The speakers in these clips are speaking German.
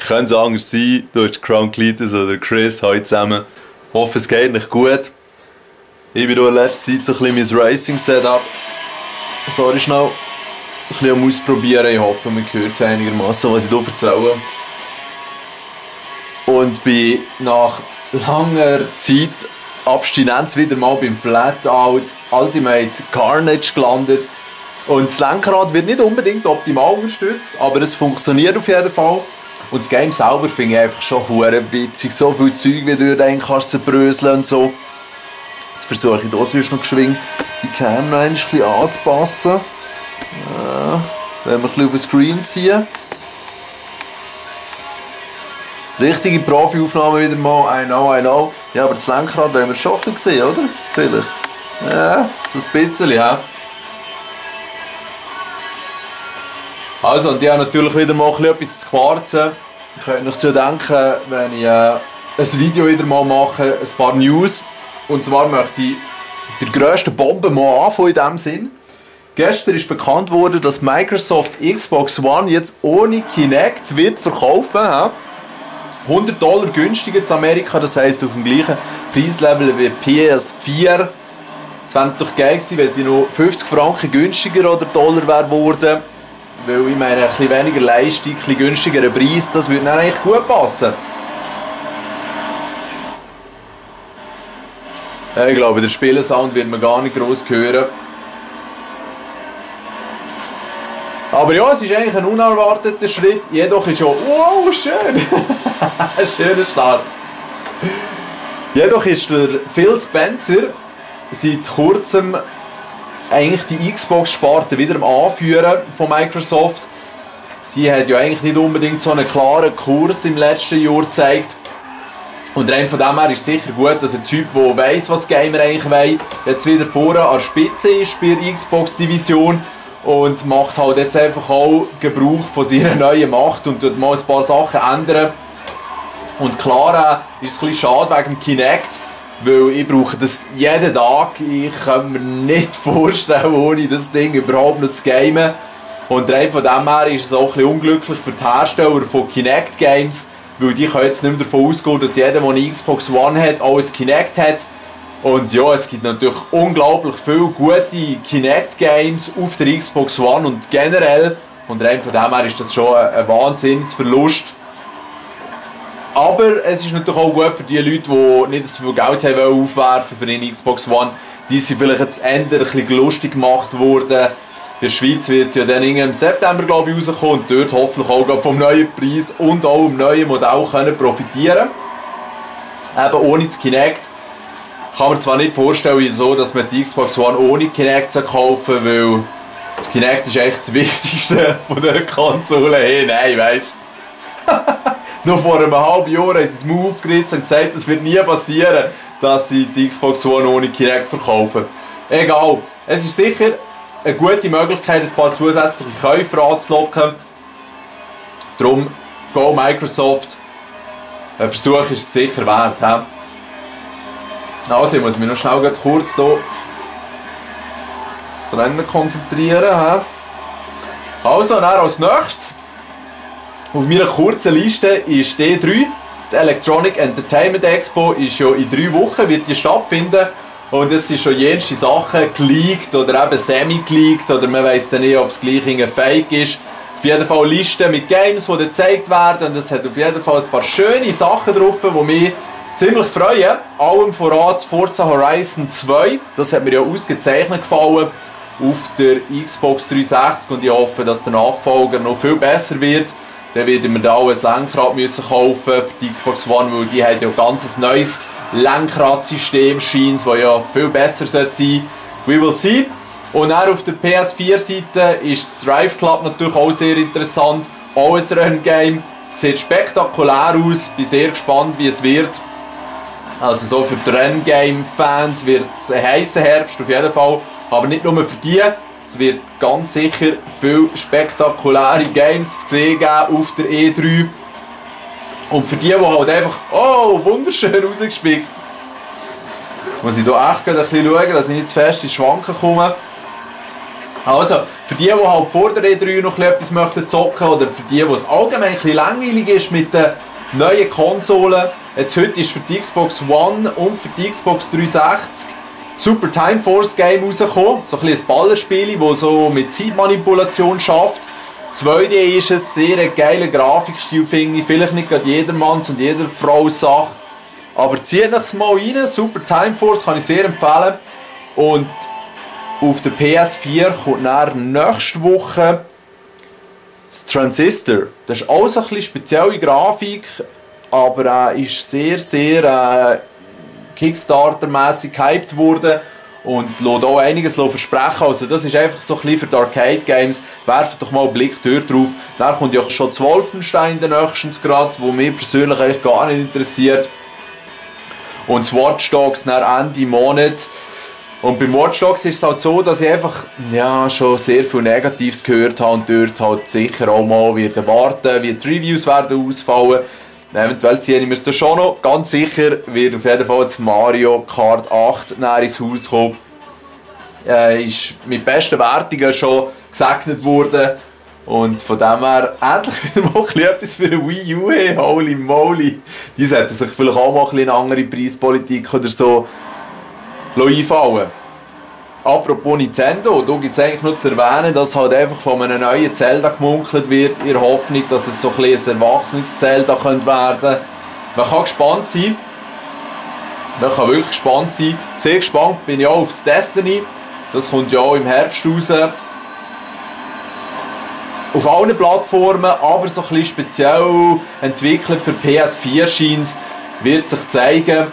könnte es anders sein. Du hast Crown Cletus oder Chris heute zusammen. Ich hoffe, es geht nicht gut. Ich bin in letzter Zeit so ein bisschen mein Racing-Setup. Sorry, schnell. Ein bisschen am Ausprobieren. Ich hoffe, man hört es einigermaßen, was ich hier erzähle. Und bin nach langer Zeit Abstinenz wieder mal beim Flatout Ultimate Carnage gelandet. Und das Lenkrad wird nicht unbedingt optimal unterstützt, aber es funktioniert auf jeden Fall. Und das Game selber finde ich einfach schon hure witzig. So viel Zeug, wie du dann kannst zerbröseln und so. Jetzt versuche ich hier sonst noch geschwind die Cam noch ein bisschen anzupassen. Ja, wenn wir ein bisschen auf den Screen ziehen. Richtige Profi-Aufnahme wieder mal, I know. Ja, aber das Lenkrad wollen wir schon ein bisschen sehen, oder? Vielleicht. Ja, so ein bisschen, ja. Also, und ich habe natürlich wieder mal etwas zu quarzen. Ich könnte euch so denken, wenn ich ein Video wieder mal mache, ein paar News. Und zwar möchte ich bei der grössten Bombe mal anfangen in diesem Sinn. Gestern ist bekannt worden, dass Microsoft Xbox One jetzt ohne Kinect wird verkaufen. $100 günstiger in Amerika, das heisst auf dem gleichen Preislevel wie PS4. Es wäre doch geil gewesen, wenn sie noch 50 Franken günstiger oder Dollar wäre geworden. Weil ich meine, ein bisschen weniger Leistung, ein bisschen günstigerer Preis, das würde dann eigentlich gut passen. Ich glaube, der Spielesound wird man gar nicht gross hören. Aber ja, es ist eigentlich ein unerwarteter Schritt, jedoch ist schon... Wow, schön! Ein schöner Start. Jedoch ist der Phil Spencer seit kurzem eigentlich die Xbox-Sparte wieder am Anführen von Microsoft. Die hat ja eigentlich nicht unbedingt so einen klaren Kurs im letzten Jahr gezeigt. Und rein von dem her ist es sicher gut, dass ein Typ, der weiss, was Gamer eigentlich wollen, jetzt wieder vorne an der Spitze ist bei der Xbox-Division. Und macht halt jetzt einfach auch Gebrauch von seiner neuen Macht und tut mal ein paar Sachen ändern. Und klar ist es ein bisschen schade wegen dem Kinect, weil ich brauche das jeden Tag. Ich kann mir nicht vorstellen, ohne das Ding überhaupt noch zu gamen. Und rein von dem her ist es auch ein bisschen unglücklich für die Hersteller von Kinect Games, weil die können jetzt nicht mehr davon ausgehen, dass jeder, der eine Xbox One hat, auch ein Kinect hat. Und ja, es gibt natürlich unglaublich viele gute Kinect-Games auf der Xbox One und generell. Und rein von dem her ist das schon ein Wahnsinnsverlust. Aber es ist natürlich auch gut für die Leute, die nicht so viel Geld haben aufwerfen für eine Xbox One. Die sind vielleicht jetzt Ende ein bisschen lustig gemacht worden. In der Schweiz wird es ja dann im September, glaube ich, rauskommen und dort hoffentlich auch vom neuen Preis und auch im neuen Modell können profitieren. Eben ohne das Kinect. Kann man zwar nicht vorstellen, so, dass man die Xbox One ohne Kinect kaufen soll, weil das Kinect ist echt das Wichtigste von dieser Konsole. Hey, nein, weißt du? Noch vor einem halben Jahr haben sie das Move aufgerissen und gesagt, es wird nie passieren, dass sie die Xbox One ohne Kinect verkaufen. Egal, es ist sicher eine gute Möglichkeit, ein paar zusätzliche Käufer anzulocken. Darum, go Microsoft. Ein Versuch ist es sicher wert. He? Also, ich muss mich noch schnell kurz hier das Rennen konzentrieren. He? Also, dann als nächstes auf meiner kurzen Liste ist D3. Die Electronic Entertainment Expo ist ja in 3 Wochen, wird die stattfinden. Und es sind schon jenste Sachen geleakt oder eben semi-geleakt oder man weiss dann nicht, ob es gleich ein Fake ist. Auf jeden Fall Listen mit Games, die gezeigt werden und es hat auf jeden Fall ein paar schöne Sachen drauf, die mich ziemlich freuen. Allem voran das Forza Horizon 2, das hat mir ja ausgezeichnet gefallen auf der Xbox 360 und ich hoffe, dass der Nachfolger noch viel besser wird. Dann werde ich mir da auch ein Lenkrad müssen kaufen für die Xbox One, weil die hat ja ein ganz neues Lenkradsystem, scheint, das ja viel besser sein sollte. We will see. Und dann auf der PS4-Seite ist das Drive Club natürlich auch sehr interessant. Auch ein Renngame. Sieht spektakulär aus. Bin sehr gespannt, wie es wird. Also so für die Renngame-Fans wird es ein heißer Herbst auf jeden Fall. Aber nicht nur für die. Es wird ganz sicher viele spektakuläre Games zu sehen geben auf der E3. Und für die halt einfach, oh, wunderschön rausgespickt. Jetzt muss ich hier echt ein bisschen schauen, dass ich nicht zu fest ins Schwanken komme. Also, für die halt vor der E3 noch etwas möchten zocken oder für die, wo es allgemein ein bisschen langweilig ist mit den neuen Konsolen. Jetzt heute ist für die Xbox One und für die Xbox 360 Super Time Force Game rausgekommen. So ein Ballerspiel, das so mit Zeitmanipulation schafft. 2D ist es, sehr geiler Grafikstil, finde ich. Vielleicht nicht gerade jedermanns und jeder Frau Sache. Aber zieht euch mal rein. Super Time Force kann ich sehr empfehlen. Und auf der PS4 kommt dann nächste Woche das Transistor. Das ist auch so ein bisschen spezielle Grafik, aber ist sehr, sehr Kickstarter-mässig gehypt worden und lässt auch einiges versprechen. Also das ist einfach so ein bisschen für die Arcade-Games. Werft doch mal einen Blick dort drauf. Dann kommt ja schon das Wolfenstein nächstens gerade, wo mich persönlich eigentlich gar nicht interessiert. Und das Watch Dogs dann Ende Monat. Und beim Watch Dogs ist es halt so, dass ich einfach schon sehr viel Negatives gehört habe und dort halt sicher auch mal wieder warten, wie die Reviews werden ausfallen. Eventuell ziehe ich mir das schon noch. Ganz sicher wird auf jeden Fall das Mario Kart 8 näher ins Haus kommen. Ist mit besten Wertungen schon gesegnet worden. Und von dem her endlich wieder mal etwas für eine Wii U. Hey, holy moly. Die sollten sich vielleicht auch mal eine andere Preispolitik oder so einfallen. Apropos Nintendo, da gibt es eigentlich nur zu erwähnen, dass halt einfach von einem neuen Zelda gemunkelt wird, in der Hoffnung, dass es so ein erwachsenes Zelda werden könnte. Man kann gespannt sein. Man kann wirklich gespannt sein. Sehr gespannt bin ich auch aufs Destiny. Das kommt ja auch im Herbst raus. Auf allen Plattformen, aber so ein bisschen speziell entwickelt für PS4 scheint es, wird sich zeigen.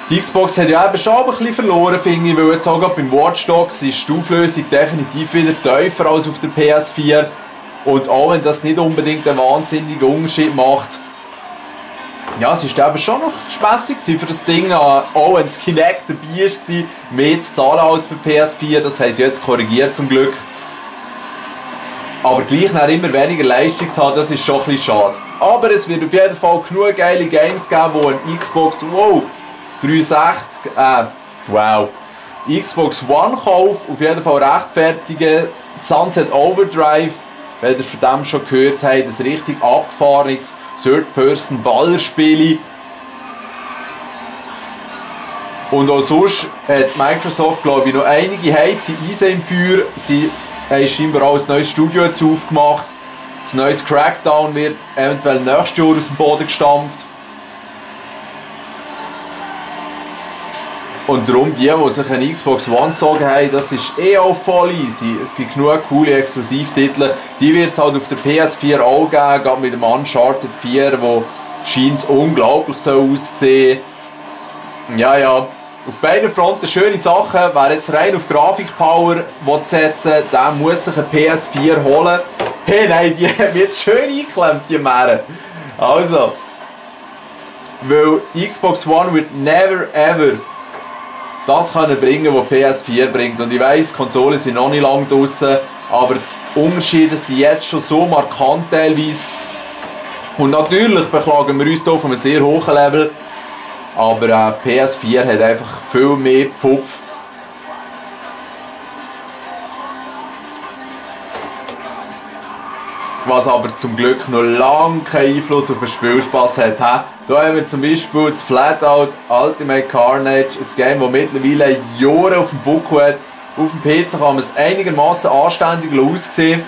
Die Xbox hat ja eben schon ein bisschen verloren, finde ich, weil jetzt auch beim Watch Dogs ist die Auflösung definitiv wieder tiefer als auf der PS4. Und auch wenn das nicht unbedingt einen wahnsinnigen Unterschied macht, ja, es war eben schon noch spässig für das Ding, auch wenn das Kinect dabei war, mehr zu zahlen als für PS4, das haben sie jetzt korrigiert zum Glück. Aber gleich noch immer weniger Leistung zu haben, das ist schon ein bisschen schade. Aber es wird auf jeden Fall genug geile Games geben, wo ein Xbox, 360, Xbox One Kauf auf jeden Fall rechtfertigen. Sunset Overdrive, wenn ihr von dem schon gehört habt, das richtig abgefahrenes Third-Person-Ballerspiel. Und auch sonst hat Microsoft, glaube ich, noch einige heisse Eisen im Feuer. Sie haben scheinbar auch ein neues Studio jetzt aufgemacht. Das neues Crackdown wird eventuell nächstes Jahr aus dem Boden gestampft. Und darum, die sich eine Xbox One gezogen haben, das ist auch voll easy. Es gibt genug coole Exklusivtitel. Die wird es halt auf der PS4 auch geben, gerade mit dem Uncharted 4, wo scheint unglaublich so aussehen. Ja, auf beiden Fronten schöne Sachen. Wer jetzt rein auf Grafikpower setzen will, der muss sich eine PS4 holen. Hey, nein, die wird schön eingeklemmt, die Mähren. Also, weil die Xbox One wird never ever das können bringen, was PS4 bringt. Und ich weiss, die Konsolen sind noch nicht lange draussen, aber die Unterschiede sind jetzt schon so markant teilweise. Und natürlich beklagen wir uns hier auf einem sehr hohen Level, aber PS4 hat einfach viel mehr Pfupf. Was aber zum Glück noch lange keinen Einfluss auf den Spielspass hat. Hier haben wir zum Beispiel das Flatout Ultimate Carnage, ein Game, das mittlerweile Jahre auf dem Buckel hat. Auf dem PC kann man es einigermaßen anständig aussehen.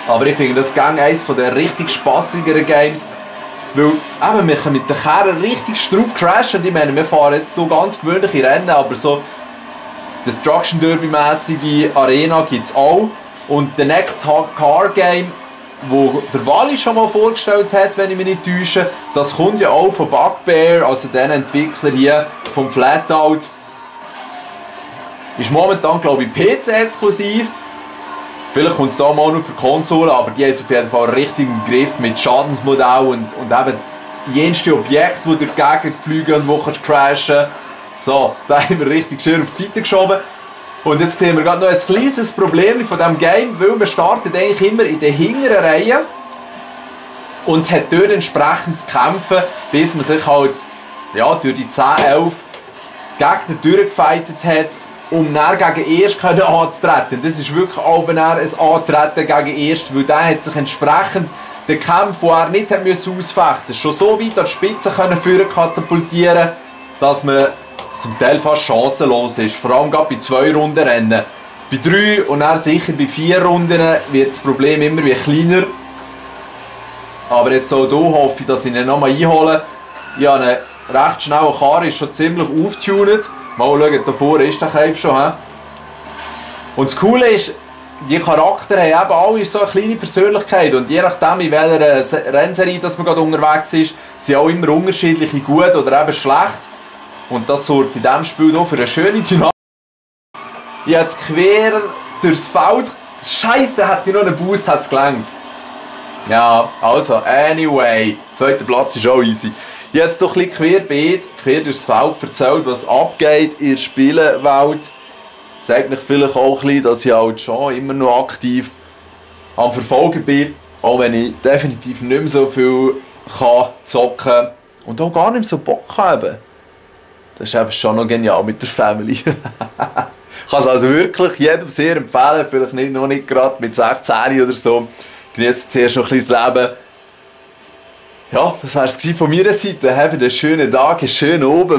Aber ich finde, das ist eines der richtig spassigeren Games. Weil eben, wir können mit den Kerren richtig straub crashen. Ich meine, wir fahren jetzt hier ganz gewöhnliche Rennen, aber so Destruction Derby-mässige Arena gibt es auch. Und The Next Car Game, wo der Wally schon mal vorgestellt hat, wenn ich mich nicht täusche, das kommt ja auch von Bugbear, also den Entwickler hier vom Flatout. Ist momentan, glaube ich, PC-exklusiv. Vielleicht kommt es da mal noch für Konsolen, aber die haben es auf jeden Fall richtig im Griff mit Schadensmodell und eben jenste Objekte, die durch die Gegend fliegen und wo kannst crashen. So, da haben wir richtig schön auf die Seite geschoben. Und jetzt sehen wir gerade noch ein kleines Problem von diesem Game, weil man startet eigentlich immer in der hinteren Reihe und hat dort entsprechend zu kämpfen, bis man sich halt durch die 10, 11 Gegner durchgefightet hat. um dann gegen Erst anzutreten. Das ist wirklich auch ein Antreten gegen Erst, weil der hat sich entsprechend den Kampf, den er nicht ausfechten musste, schon so weit an die Spitze führen katapultieren, dass man zum Teil fast chancenlos ist. Vor allem gerade bei 2 Runden Rennen. Bei 3 und dann sicher bei 4 Runden wird das Problem immer wie kleiner. Aber jetzt auch hier hoffe ich, dass ich ihn nochmal einhole. Ich habe einen recht schnellen Karren, ist schon ziemlich aufgetunet. Mal schauen, da vorne ist der Cape schon. He? Und das Coole ist, die Charaktere haben eben alle so eine kleine Persönlichkeit. Und je nachdem, in welcher Rennserie dass man gerade unterwegs ist, sind auch immer unterschiedliche gut oder eben schlecht. Und das sorgt in diesem Spiel hier für eine schöne Dynamik. Ich habe jetzt quer durchs Feld. Scheiße, hätte ich noch einen Boost, hat es gelangt. Ja, also, anyway. Zweiter Platz ist auch easy. Ich habe jetzt doch ein bisschen quer durchs Feld erzählt, was abgeht in der Spielewelt. Das zeigt mich vielleicht auch ein bisschen, dass ich halt schon immer noch aktiv am Verfolgen bin. Auch wenn ich definitiv nicht mehr so viel zocken kann. Und auch gar nicht mehr so Bock habe. Das ist eben schon noch genial mit der Family. Ich kann es also wirklich jedem sehr empfehlen. Vielleicht noch nicht gerade mit 16 oder so. Genießt zuerst noch ein bisschen das Leben. Ja, das war es von meiner Seite. Habt einen schönen Tag, einen schönen Abend.